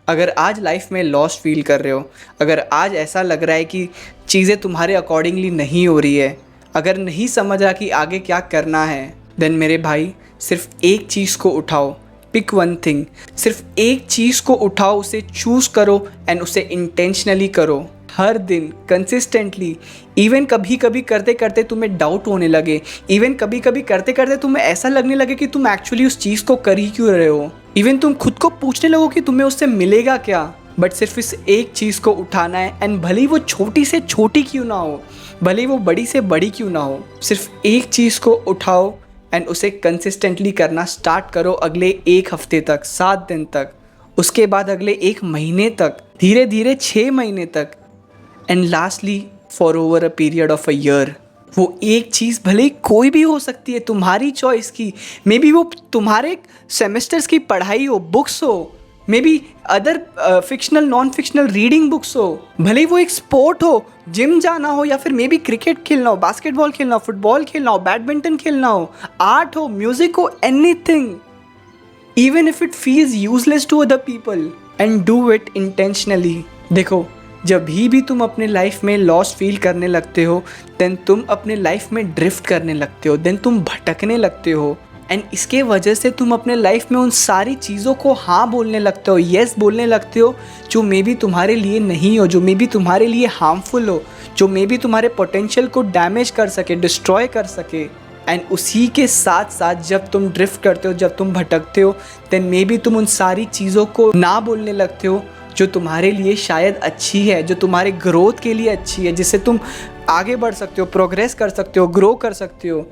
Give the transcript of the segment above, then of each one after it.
अगर आज लाइफ में लॉस्ट फील कर रहे हो, अगर आज ऐसा लग रहा है कि चीज़ें तुम्हारे अकॉर्डिंगली नहीं हो रही है, अगर नहीं समझ रहा कि आगे क्या करना है, देन मेरे भाई सिर्फ एक चीज़ को उठाओ, पिक वन थिंग। सिर्फ एक चीज़ को उठाओ, उसे चूज़ करो एंड उसे इंटेंशनली करो हर दिन कंसिस्टेंटली। इवन कभी कभी करते करते तुम्हें डाउट होने लगे, इवन कभी कभी करते करते तुम्हें ऐसा लगने लगे कि तुम एक्चुअली उस चीज़ को कर ही क्यों रहे हो, इवन तुम खुद को पूछने लगो कि तुम्हें उससे मिलेगा क्या। बट सिर्फ इस एक चीज़ को उठाना है, एंड भले ही वो छोटी से छोटी क्यों ना हो, भले ही वो बड़ी से बड़ी क्यों ना हो, सिर्फ एक चीज़ को उठाओ एंड उसे कंसिस्टेंटली करना स्टार्ट करो। अगले एक हफ्ते तक, 7 दिन तक, उसके बाद अगले 1 महीने तक, धीरे धीरे 6 महीने तक, and lastly for over a period of a year. वो एक चीज़ भले ही कोई भी हो सकती है, तुम्हारी चॉइस की। मे बी वो तुम्हारे सेमेस्टर्स की पढ़ाई हो, बुक्स हो, may be other fictional non fictional reading books हो, भले ही वो एक स्पोर्ट हो, जिम जाना हो, या फिर मे बी क्रिकेट खेलना हो, बास्केटबॉल खेलना हो, फुटबॉल खेलना हो, बैडमिंटन खेलना हो, आर्ट हो, म्यूजिक हो, anything. Even if it feels useless to other people, and do it intentionally. देखो, जब भी तुम अपने लाइफ में लॉस्ट फील करने लगते हो, देन तुम अपने लाइफ में ड्रिफ्ट करने लगते हो, देन तुम भटकने लगते हो, एंड इसके वजह से तुम अपने लाइफ में उन सारी चीज़ों को हाँ बोलने लगते हो, येस बोलने लगते हो, जो मे बी तुम्हारे लिए नहीं हो, जो मे बी तुम्हारे लिए हार्मफुल हो, जो मे बी तुम्हारे पोटेंशियल को डैमेज कर सके, डिस्ट्रॉय कर सके। एंड उसी के साथ साथ जब तुम ड्रिफ्ट करते हो, जब तुम भटकते हो, देन मे बी तुम उन सारी चीज़ों को ना बोलने लगते हो जो तुम्हारे लिए शायद अच्छी है, जो तुम्हारे ग्रोथ के लिए अच्छी है, जिससे तुम आगे बढ़ सकते हो, प्रोग्रेस कर सकते हो, ग्रो कर सकते हो।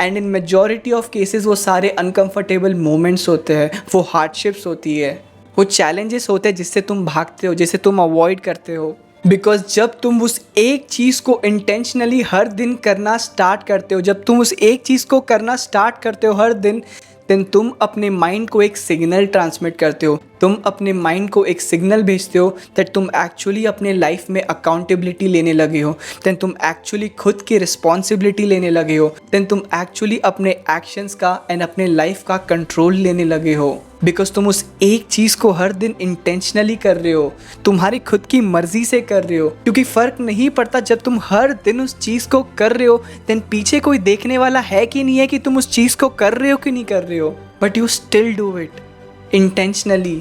And in majority of cases वो सारे अनकंफर्टेबल मोमेंट्स होते हैं, वो हार्डशिप्स होती है, वो चैलेंजेस होते हैं जिससे तुम भागते हो, जिसे तुम अवॉइड करते हो। बिकॉज जब तुम उस एक चीज़ को इंटेंशनली हर दिन करना स्टार्ट करते हो, जब तुम उस एक चीज़ को करना स्टार्ट करते हो हर दिन, देन तुम अपने माइंड को एक सिग्नल ट्रांसमिट करते हो, तुम अपने माइंड को एक सिग्नल भेजते हो दैट तुम एक्चुअली अपने लाइफ में अकाउंटेबिलिटी लेने लगे हो, देन तुम एक्चुअली खुद की रिस्पॉन्सिबिलिटी लेने लगे हो, देन तुम एक्चुअली अपने एक्शंस का एंड अपने लाइफ का कंट्रोल लेने लगे हो। बिकॉज तुम उस एक चीज़ को हर दिन इंटेंशनली कर रहे हो, तुम्हारी खुद की मर्जी से कर रहे हो, क्योंकि फ़र्क नहीं पड़ता जब तुम हर दिन उस चीज़ को कर रहे हो, देन पीछे कोई देखने वाला है कि नहीं है कि तुम उस चीज़ को कर रहे हो कि नहीं कर रहे हो, but you still do it intentionally.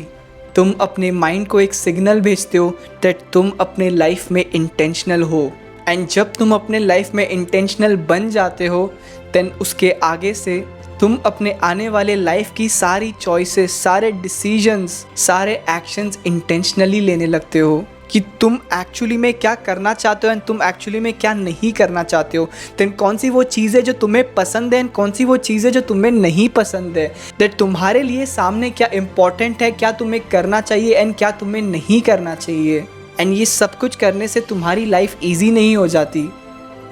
तुम अपने माइंड को एक सिग्नल भेजते हो दैट तुम अपने लाइफ में इंटेंशनल हो, एंड जब तुम अपने लाइफ में इंटेंशनल बन जाते हो, देन उसके आगे से तुम अपने आने वाले लाइफ की सारी चॉइसेस, सारे डिसीजंस, सारे एक्शंस इंटेंशनली लेने लगते हो कि तुम एक्चुअली में क्या करना चाहते हो एंड तुम एक्चुअली में क्या नहीं करना चाहते हो। देन कौन सी वो चीज़ें जो तुम्हें पसंद है एंड कौन सी वो चीज़ें जो तुम्हें नहीं पसंद है, दैट तुम्हारे लिए सामने क्या इम्पॉर्टेंट है, क्या तुम्हें करना चाहिए एंड क्या तुम्हें नहीं करना चाहिए। एंड ये सब कुछ करने से तुम्हारी लाइफ ईजी नहीं हो जाती,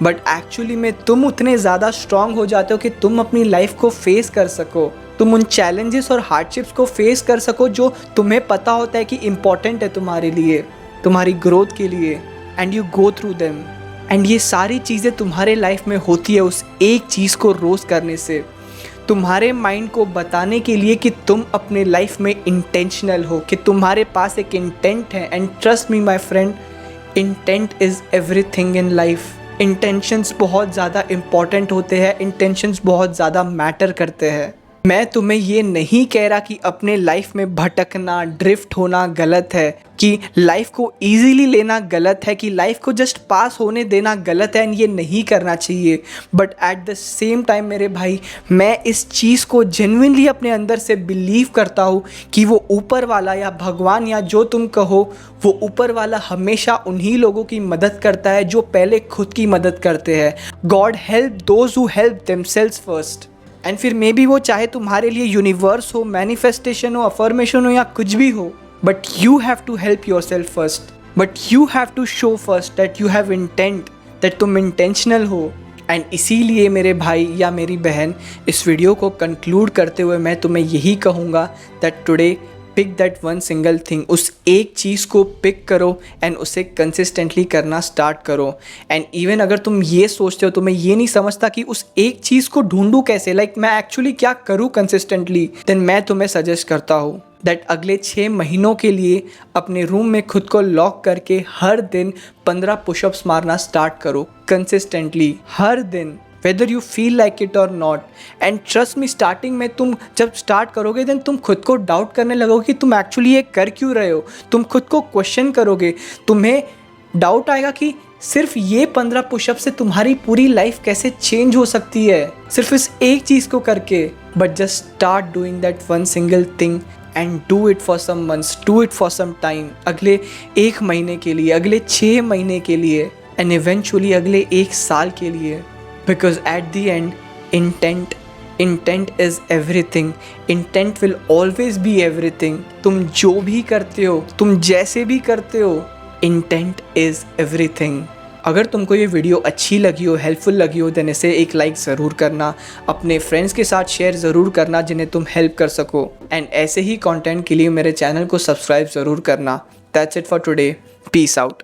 बट एक्चुअली में तुम उतने ज़्यादा स्ट्रांग हो जाते हो कि तुम अपनी लाइफ को फेस कर सको, तुम उन चैलेंजेस और हार्डशिप्स को फेस कर सको जो तुम्हें पता होता है कि इम्पॉर्टेंट है तुम्हारे लिए, तुम्हारी ग्रोथ के लिए, and you go through them. And ये सारी चीज़ें तुम्हारे लाइफ में होती है उस एक चीज़ को रोज़ करने से, तुम्हारे माइंड को बताने के लिए कि तुम अपने लाइफ में इंटेंशनल हो, कि तुम्हारे पास एक इंटेंट है। And trust me my friend, intent is everything in life. Intentions बहुत ज़्यादा इम्पॉर्टेंट होते हैं, इंटेंशंस बहुत ज़्यादा मैटर करते हैं। मैं तुम्हें ये नहीं कह रहा कि अपने लाइफ में भटकना, ड्रिफ्ट होना गलत है, कि लाइफ को इजीली लेना गलत है, कि लाइफ को जस्ट पास होने देना गलत है, एंड ये नहीं करना चाहिए। But at the same time मेरे भाई, मैं इस चीज़ को जेन्युइनली अपने अंदर से बिलीव करता हूँ कि वो ऊपर वाला या भगवान या जो तुम कहो, वो ऊपर वाला हमेशा उन्हीं लोगों की मदद करता है जो पहले खुद की मदद करते हैं। God help those who help themselves first. And फिर मे बी वो चाहे तुम्हारे लिए यूनिवर्स हो, मैनिफेस्टेशन हो, अफर्मेशन हो, या कुछ भी हो, but you have to help yourself first, but you have to show first that you have intent, that तुम इंटेंशनल हो। एंड इसीलिए मेरे भाई या मेरी बहन, इस वीडियो को कंक्लूड करते हुए मैं तुम्हें यही कहूँगा that today pick that one single thing. उस एक चीज़ को पिक करो एंड उसे कंसिस्टेंटली करना स्टार्ट करो। एंड इवन अगर तुम ये सोचते हो, तुम्हें ये नहीं समझता कि उस एक चीज़ को ढूंढूं कैसे, लाइक मैं एक्चुअली क्या करूँ कंसिस्टेंटली, देन मैं तुम्हें सजेस्ट करता हूँ दैट अगले 6 महीनों के लिए अपने रूम में खुद को लॉक करके हर दिन 15 पुशअप्स मारना स्टार्ट करो कंसिस्टेंटली, हर दिन, whether you feel like it और not. And trust me, starting में तुम जब स्टार्ट करोगे देन तुम खुद को डाउट करने लगोगे कि तुम एक्चुअली ये कर क्यों रहे हो। तुम खुद को क्वेश्चन करोगे, तुम्हें डाउट आएगा कि सिर्फ ये 15 पुशअप से तुम्हारी पूरी लाइफ कैसे चेंज हो सकती है, सिर्फ इस एक चीज़ को करके। But just start doing that one single thing and do it for some months, do it for some time, अगले 1 महीने के लिए, अगले 6 महीने के लिए, एंड इवेंचुअली अगले 1 साल के लिए। Because at the end intent is everything, intent will always be everything. तुम जो भी करते हो, तुम जैसे भी करते हो, इंटेंट इज एवरीथिंग। अगर तुमको ये वीडियो अच्छी लगी हो, हेल्पफुल लगी हो, देन इसे एक लाइक ज़रूर करना, अपने फ्रेंड्स के साथ शेयर ज़रूर करना जिन्हें तुम हेल्प कर सको। एंड ऐसे ही कंटेंट के लिए मेरे चैनल को सब्सक्राइब ज़रूर करना। That's it for today, peace out.